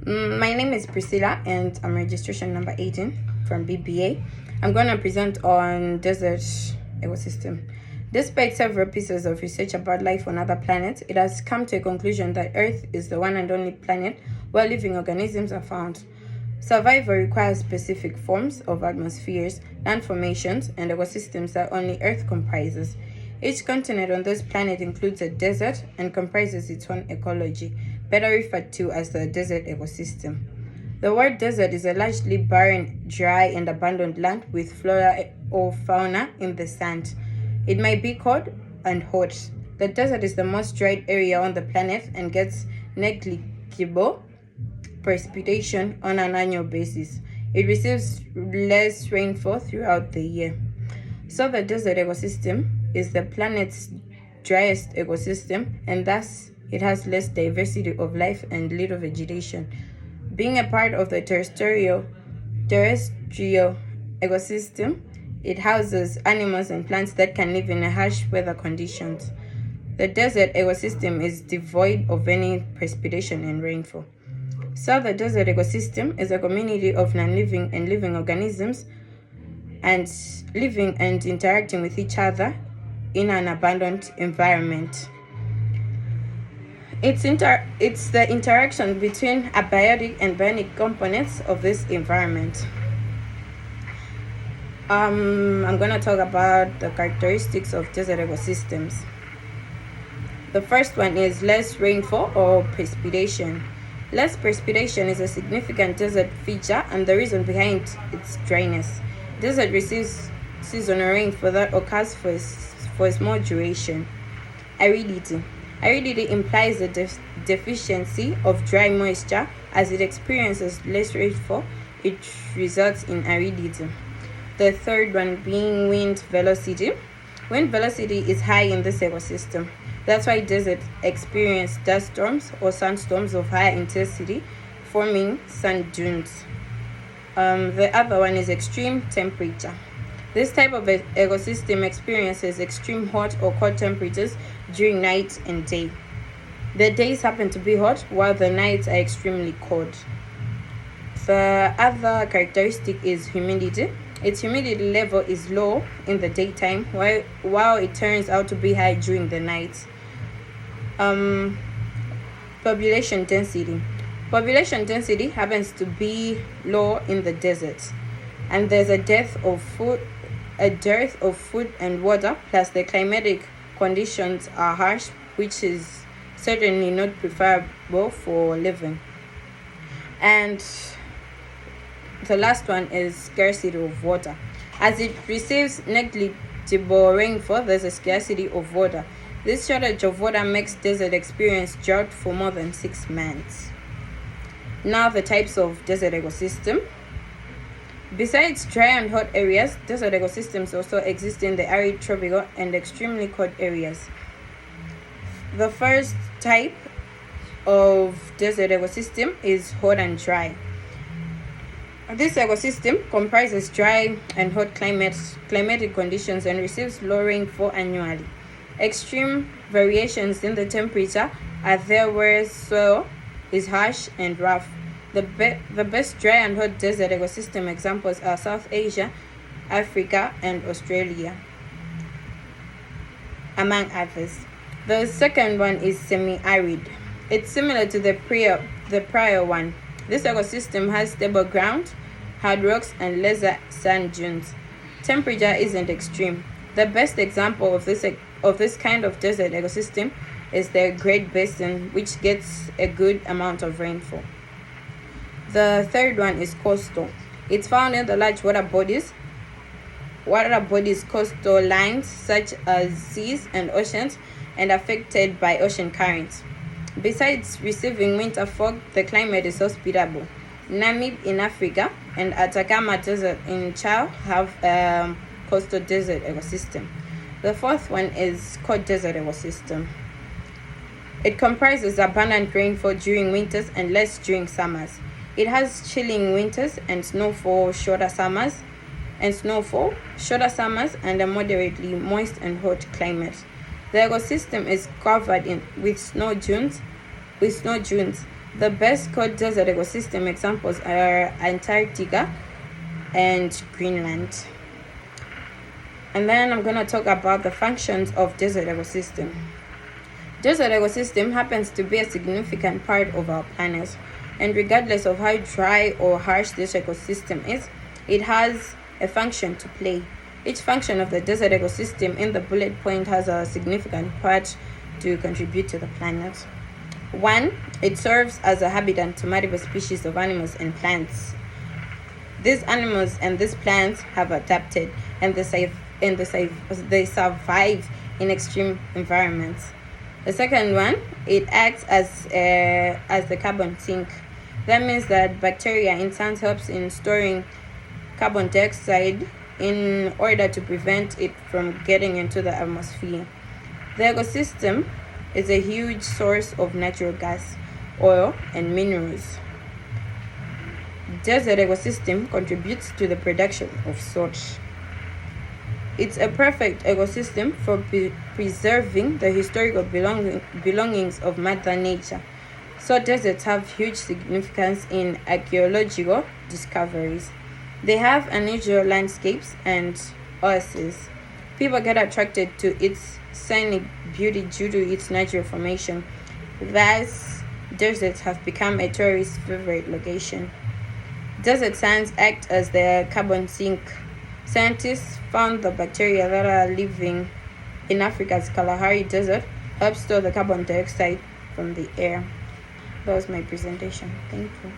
My name is Priscilla and I'm registration number 18 from BBA. I'm going to present on desert ecosystem. Despite several pieces of research about life on other planets, it has come to a conclusion that Earth is the one and only planet where living organisms are found. Survival requires specific forms of atmospheres, land formations, and ecosystems that only Earth comprises. Each continent on this planet includes a desert and comprises its own ecology, better referred to as the desert ecosystem. The word desert is a largely barren, dry, and abandoned land with flora or fauna in the sand. It might be cold and hot. The desert is the most dried area on the planet and gets negligible precipitation on an annual basis. It receives less rainfall throughout the year. So the desert ecosystem is the planet's driest ecosystem, and thus it has less diversity of life and little vegetation. Being a part of the terrestrial ecosystem, it houses animals and plants that can live in harsh weather conditions. The desert ecosystem is devoid of any precipitation and rainfall. So the desert ecosystem is a community of non-living and living organisms and living and interacting with each other in an abundant environment. It's the interaction between abiotic and bionic components of this environment. I'm going to talk about the characteristics of desert ecosystems. The first one is less rainfall or precipitation. Less precipitation is a significant desert feature and the reason behind its dryness. Desert receives seasonal rainfall that occurs for a small duration. Aridity. Aridity implies the deficiency of dry moisture. As it experiences less rainfall, it results in aridity. The third one being wind velocity. Wind velocity is high in this ecosystem. That's why deserts experience dust storms or sandstorms of higher intensity, forming sand dunes. The other one is extreme temperature. This type of ecosystem experiences extreme hot or cold temperatures during night and day. The days happen to be hot while the nights are extremely cold. The other characteristic is humidity. Its humidity level is low in the daytime while it turns out to be high during the night. Population density. Population density happens to be low in the desert, and there's a dearth of food and water, plus the climatic conditions are harsh, which is certainly not preferable for living. And the last one is scarcity of water. As it receives negligible rainfall, there's a scarcity of water. This shortage of water makes desert experience drought for more than 6 months. Now the types of desert ecosystem. Besides dry and hot areas, desert ecosystems also exist in the arid, tropical, and extremely cold areas. The first type of desert ecosystem is hot and dry. This ecosystem comprises dry and hot climatic conditions and receives low rainfall annually. Extreme variations in the temperature are there where soil is harsh and rough. The best dry and hot desert ecosystem examples are South Asia, Africa, and Australia, among others. The second one is semi-arid. It's similar to the prior one. This ecosystem has stable ground, hard rocks, and lesser sand dunes. Temperature isn't extreme. The best example of this kind of desert ecosystem is the Great Basin, which gets a good amount of rainfall. The third one is coastal. It's found in the large water bodies, coastal lines such as seas and oceans, and affected by ocean currents. Besides receiving winter fog, the climate is hospitable. Namib in Africa and Atacama Desert in Chile have coastal desert ecosystem. The fourth one is cold desert ecosystem. It comprises abundant rainfall during winters and less during summers. It has chilling winters and snowfall shorter summers, and a moderately moist and hot climate. The ecosystem is covered with snow dunes, The best called desert ecosystem examples are Antarctica and Greenland. And then I'm going to talk about the functions of desert ecosystem. Desert ecosystem happens to be a significant part of our planet, and regardless of how dry or harsh this ecosystem is, it has a function to play. Each function of the desert ecosystem in the bullet point has a significant part to contribute to the planet. 1. It serves as a habitat to multiple species of animals and plants. These animals and these plants have adapted, and they survive in extreme environments. The second one, it acts as the carbon sink. That means that bacteria in plants helps in storing carbon dioxide in order to prevent it from getting into the atmosphere. The ecosystem is a huge source of natural gas, oil, and minerals. Desert ecosystem contributes to the production of salt. It's a perfect ecosystem for preserving the historical belongings of Mother Nature. So deserts have huge significance in archaeological discoveries. They have unusual landscapes and oases. People get attracted to its scenic beauty due to its natural formation. Thus, deserts have become a tourist favorite location. Desert sands act as the carbon sink. Scientists found the bacteria that are living in Africa's Kalahari Desert help store the carbon dioxide from the air. That was my presentation. Thank you.